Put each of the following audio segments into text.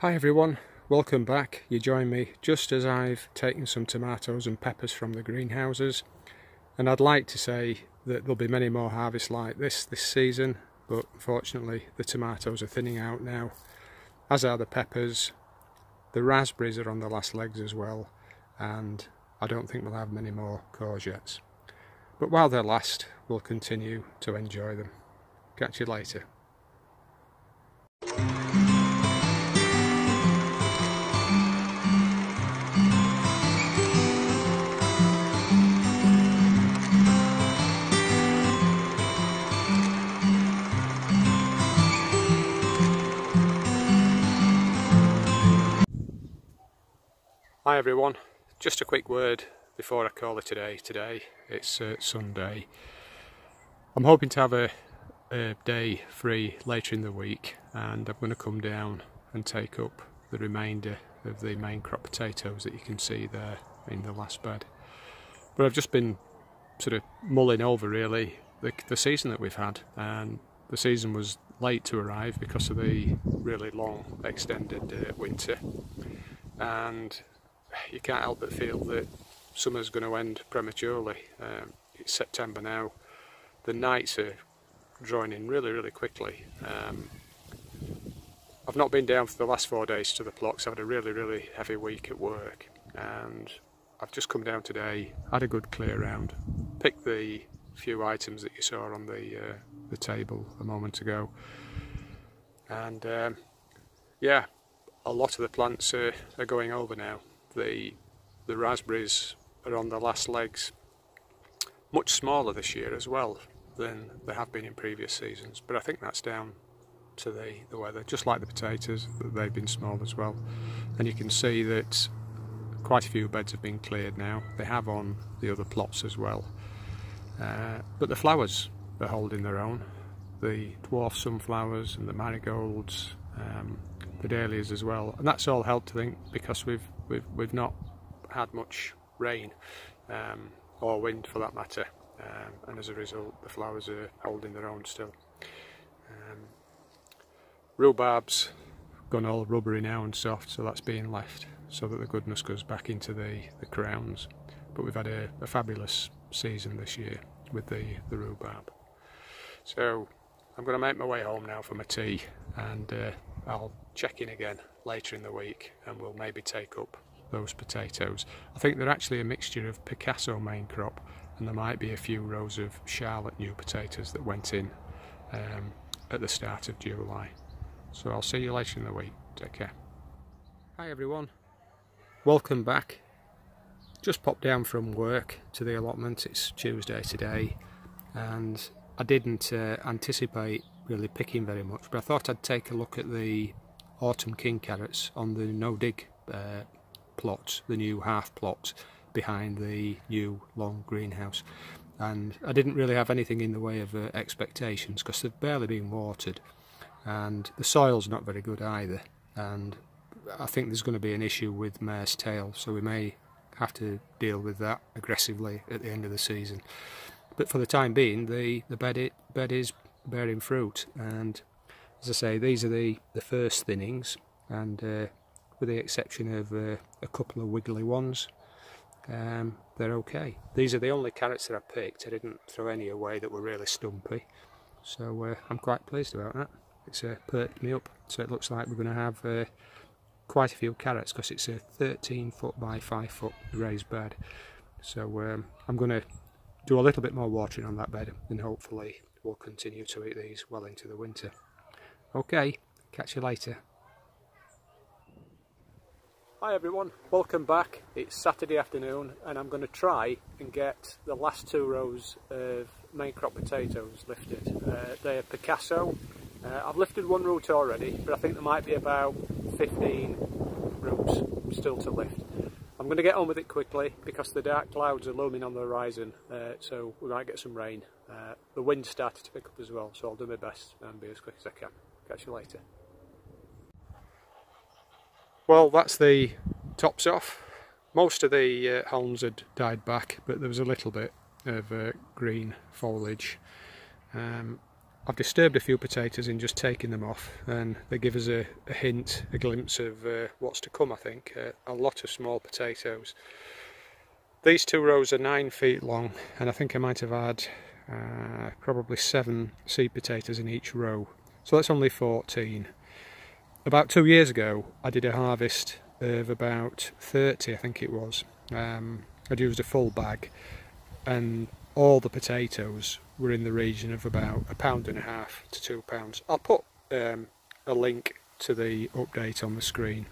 Hi everyone, welcome back. You join me just as I've taken some tomatoes and peppers from the greenhouses, and I'd like to say that there'll be many more harvests like this season, but unfortunately the tomatoes are thinning out now, as are the peppers. The raspberries are on the last legs as well, and I don't think we'll have many more courgettes. But while they last, we'll continue to enjoy them. Catch you later. Hi everyone, just a quick word before I call it a day today. It's Sunday. I'm hoping to have a day free later in the week, and I'm going to come down and take up the remainder of the main crop potatoes that you can see there in the last bed. But I've just been sort of mulling over really the season that we've had, and the season was late to arrive because of the really long extended winter, and you can't help but feel that summer's going to end prematurely. It's September now. The nights are drawing in really quickly. I've not been down for the last 4 days to the plot, so I've had a really heavy week at work, and I've just come down today, had a good clear round, picked the few items that you saw on the table a moment ago, and yeah, a lot of the plants are going over now. The raspberries are on the last legs, much smaller this year as well than they have been in previous seasons, but I think that's down to the weather, just like the potatoes, that they've been small as well. And you can see that quite a few beds have been cleared now. They have on the other plots as well, but the flowers are holding their own. The dwarf sunflowers and the marigolds, the dahlias as well, and that's all helped, I think, because we've not had much rain or wind for that matter, and as a result the flowers are holding their own still. Rhubarb's gone all rubbery now and soft, so that's being left so that the goodness goes back into the crowns. But we've had a fabulous season this year with the rhubarb. So I'm going to make my way home now for my tea, and I'll check in again later in the week and we'll maybe take up those potatoes. I think they're actually a mixture of Picasso main crop, and there might be a few rows of Charlotte new potatoes that went in at the start of July. So I'll see you later in the week. Take care. Hi everyone, welcome back. Just popped down from work to the allotment. It's Tuesday today, and I didn't anticipate really picking very much, but I thought I'd take a look at the autumn king carrots on the no-dig plot, the new half plot behind the new long greenhouse. And I didn't really have anything in the way of expectations, because they've barely been watered, and the soil's not very good either, and I think there's going to be an issue with mare's tail, so we may have to deal with that aggressively at the end of the season. But for the time being, the bed is bearing fruit, and as I say, these are the first thinnings, and with the exception of a couple of wiggly ones, they're okay. These are the only carrots that I picked. I didn't throw any away that were really stumpy, so I'm quite pleased about that. It's perked me up, so it looks like we're going to have quite a few carrots, because it's a 13 foot by 5 foot raised bed. So I'm going to do a little bit more watering on that bed, and hopefully we'll continue to eat these well into the winter. Okay, catch you later. Hi everyone, welcome back. It's Saturday afternoon, and I'm going to try and get the last 2 rows of main crop potatoes lifted. They are Picasso. I've lifted 1 root already, but I think there might be about 15 roots still to lift. I'm going to get on with it quickly because the dark clouds are looming on the horizon, so we might get some rain. The wind started to pick up as well, so I'll do my best and be as quick as I can. Catch you later. Well, that's the tops off. Most of the haulms had died back, but there was a little bit of green foliage. I've disturbed a few potatoes in just taking them off, and they give us a hint, a glimpse of what's to come, I think. A lot of small potatoes. These 2 rows are 9 feet long, and I think I might have had probably 7 seed potatoes in each row. So that's only 14. About 2 years ago I did a harvest of about 30, I think it was. I'd used a full bag, and all the potatoes were in the region of about £1.50 to £2. I'll put a link to the update on the screen.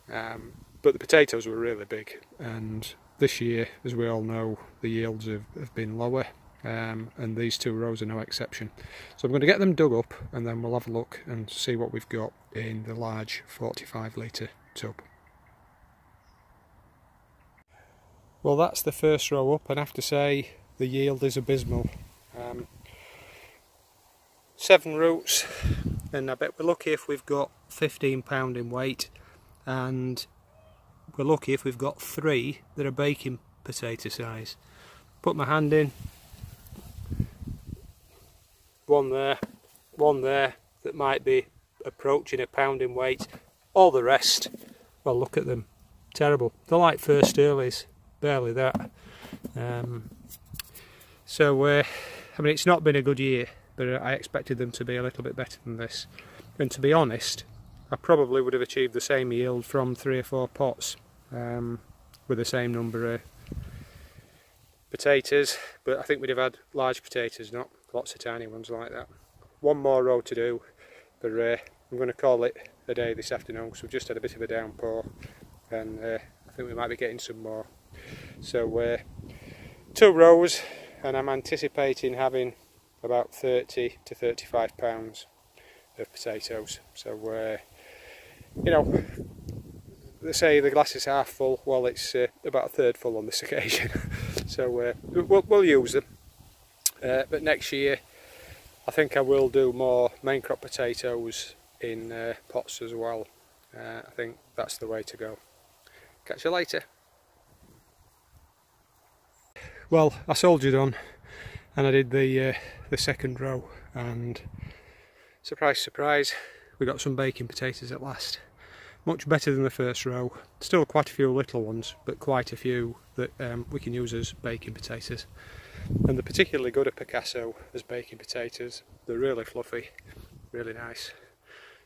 But the potatoes were really big, and this year, as we all know, the yields have been lower, and these 2 rows are no exception. So I'm going to get them dug up, and then we'll have a look and see what we've got in the large 45 litre tub. Well, that's the first row up, and I have to say the yield is abysmal. 7 roots, and I bet we're lucky if we've got 15 pound in weight, and we're lucky if we've got 3 that are baking potato size. Put my hand in, one there that might be approaching a pound in weight. All the rest, well, look at them, terrible. They're like first earlies, barely that. So I mean, it's not been a good year, but I expected them to be a little bit better than this. And to be honest, I probably would have achieved the same yield from 3 or 4 pots with the same number of potatoes, but I think we'd have had large potatoes, not lots of tiny ones like that. 1 more row to do, but I'm going to call it a day this afternoon because we've just had a bit of a downpour, and I think we might be getting some more. So 2 rows, and I'm anticipating having about 30 to 35 pounds of potatoes. So you know, they say the glass is half full. Well, it's about a third full on this occasion. So we'll use them, but next year I think I will do more main crop potatoes in pots as well. I think that's the way to go. Catch you later. Well, I soldiered on, and I did the second row, and surprise surprise, we got some baking potatoes at last. Much better than the first row. Still quite a few little ones, but quite a few that we can use as baking potatoes. And they're particularly good at Picasso as baking potatoes. They're really fluffy, really nice.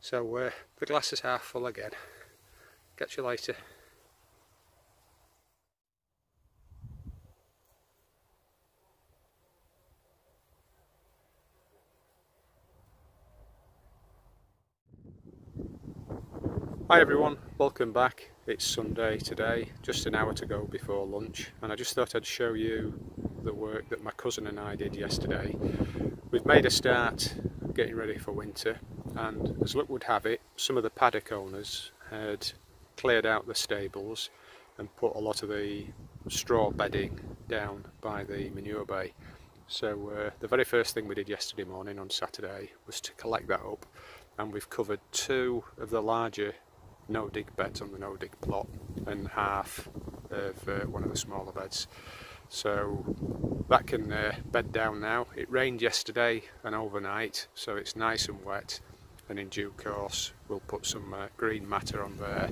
So the glass is half full again. Catch you later. Hi everyone, welcome back. It's Sunday today, just an hour to go before lunch, and I just thought I'd show you the work that my cousin and I did yesterday. We've made a start getting ready for winter, and as luck would have it, some of the paddock owners had cleared out the stables and put a lot of the straw bedding down by the manure bay. So the very first thing we did yesterday morning on Saturday was to collect that up, and we've covered 2 of the larger no-dig beds on the no-dig plot and half of one of the smaller beds. So that can bed down now. It rained yesterday and overnight, so it's nice and wet, and in due course we'll put some green matter on there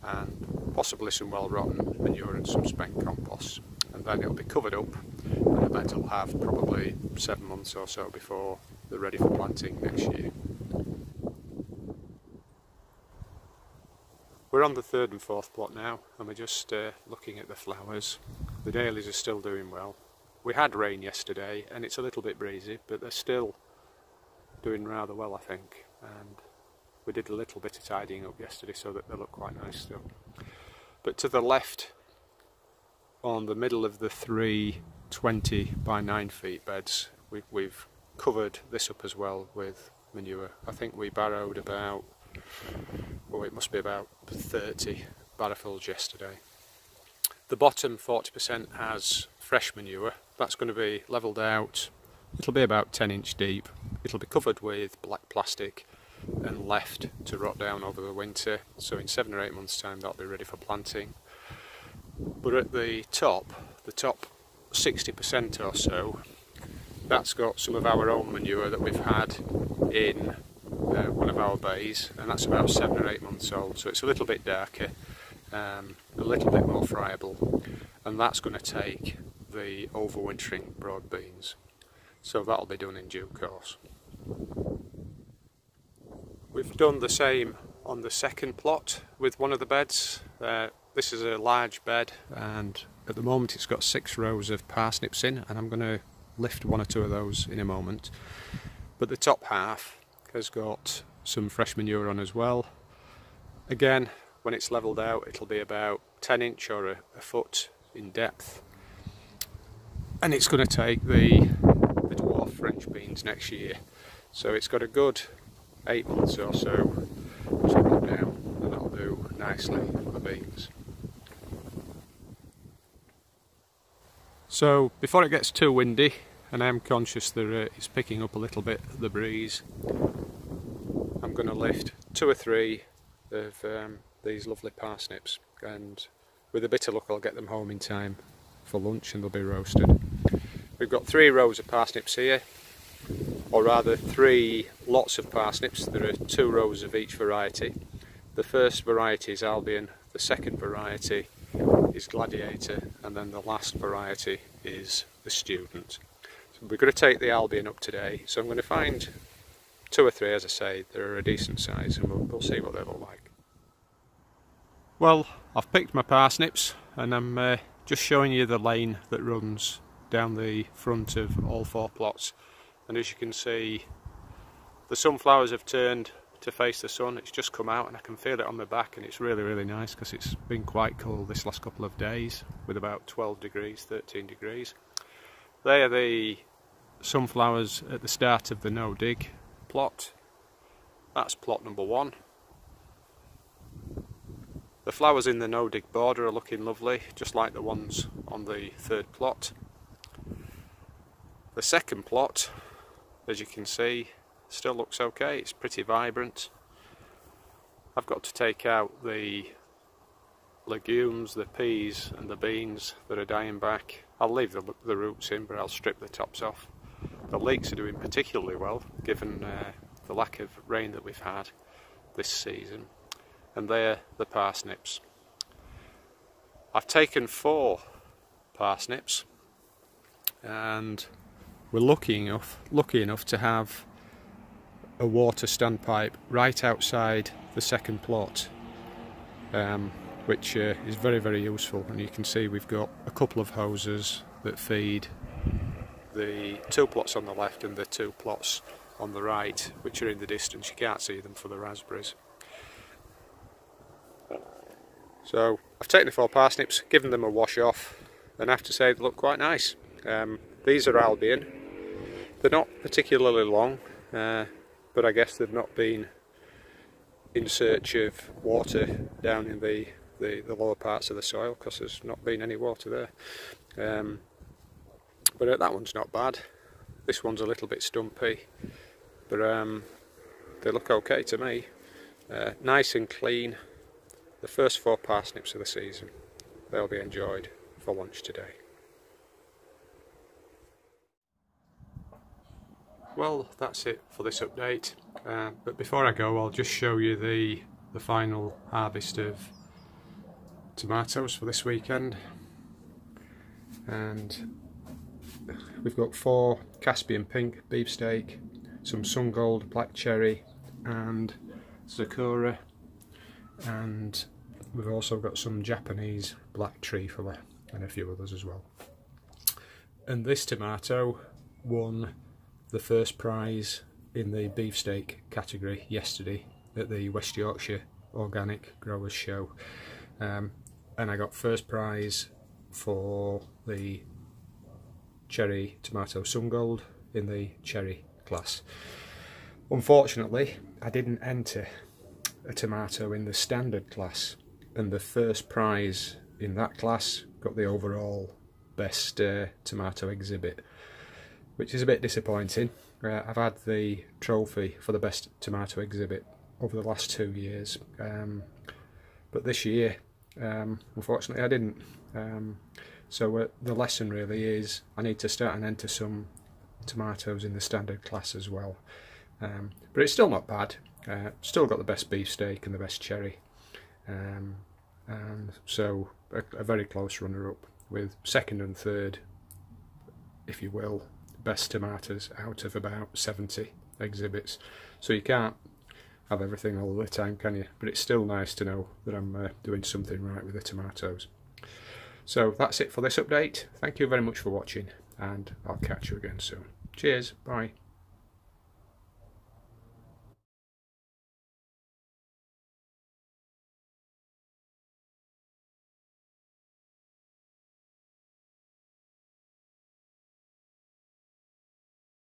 and possibly some well-rotten manure and some spent compost, and then it'll be covered up, and the beds will have probably 7 months or so before they're ready for planting next year. We're on the 3rd and 4th plot now, and we're just looking at the flowers. The dahlias are still doing well. We had rain yesterday and it's a little bit breezy, but they're still doing rather well, I think. And we did a little bit of tidying up yesterday so that they look quite nice still. But to the left, on the middle of the 3 20 by 9 feet beds, we've covered this up as well with manure. I think we barrowed about, well, it must be about 30 barrowfuls yesterday. The bottom 40% has fresh manure. That's going to be levelled out. It'll be about 10-inch deep. It'll be covered with black plastic and left to rot down over the winter. So in 7 or 8 months' time that'll be ready for planting. But at the top 60% or so, that's got some of our own manure that we've had in one of our bays, and that's about 7 or 8 months old, so it's a little bit darker, a little bit more friable, and that's going to take the overwintering broad beans, so that'll be done in due course. We've done the same on the second plot with one of the beds. This is a large bed, and at the moment it's got 6 rows of parsnips in, and I'm going to lift 1 or 2 of those in a moment. But the top half has got some fresh manure on as well. Again, when it's levelled out, it'll be about 10 inch or a foot in depth, and it's going to take the dwarf French beans next year, so it's got a good 8 months or so to run down, and that'll do nicely for the beans. So before it gets too windy, and I'm conscious that it's picking up a little bit the breeze, I'm going to lift 2 or 3 of these lovely parsnips, and with a bit of luck I'll get them home in time for lunch and they'll be roasted. We've got 3 rows of parsnips here, or rather 3 lots of parsnips. There are 2 rows of each variety. The first variety is Albion, the second variety is Gladiator, and then the last variety is the Student. So we're going to take the Albion up today, so I'm going to find 2 or 3, as I say, that are a decent size, and we'll see what they look like. Well, I've picked my parsnips, and I'm just showing you the lane that runs down the front of all 4 plots, and as you can see, the sunflowers have turned to face the sun. It's just come out and I can feel it on my back, and it's really nice because it's been quite cold this last couple of days with about 12 degrees, 13 degrees. They are the sunflowers at the start of the no dig plot. That's plot number 1. The flowers in the no dig border are looking lovely, just like the ones on the 3rd plot. The second plot, as you can see, still looks okay. It's pretty vibrant. I've got to take out the legumes, the peas and the beans that are dying back. I'll leave the roots in, but I'll strip the tops off. The leeks are doing particularly well given the lack of rain that we've had this season. And they're the parsnips. I've taken 4 parsnips, and we're lucky enough to have a water standpipe right outside the second plot, which is very useful, and you can see we've got a couple of hoses that feed the 2 plots on the left and the 2 plots on the right, which are in the distance. You can't see them for the raspberries. So I've taken the 4 parsnips, given them a wash off, and I have to say they look quite nice. These are Albion. They're not particularly long, but I guess they've not been in search of water down in the lower parts of the soil, because there's not been any water there. But that one's not bad. This one's a little bit stumpy, but they look okay to me. Nice and clean. The first 4 parsnips of the season. They'll be enjoyed for lunch today. Well, that's it for this update, but before I go I'll just show you the final harvest of tomatoes for this weekend. And we've got 4 Caspian Pink beefsteak, some Sun Gold Black Cherry and Sakura, and we've also got some Japanese Black Trefoil and a few others as well. And this tomato won the first prize in the beefsteak category yesterday at the West Yorkshire Organic Growers Show, and I got first prize for the cherry tomato Sun Gold in the cherry class. Unfortunately, I didn't enter a tomato in the standard class, and the first prize in that class got the overall best tomato exhibit, which is a bit disappointing. I've had the trophy for the best tomato exhibit over the last 2 years, but this year unfortunately I didn't. So the lesson really is I need to start and enter some tomatoes in the standard class as well. But it's still not bad. Still got the best beefsteak and the best cherry. And so a very close runner-up, with second and third, if you will, best tomatoes out of about 70 exhibits. So you can't have everything all the time, can you? But it's still nice to know that I'm doing something right with the tomatoes. So that's it for this update. Thank you very much for watching, and I'll catch you again soon. Cheers, bye.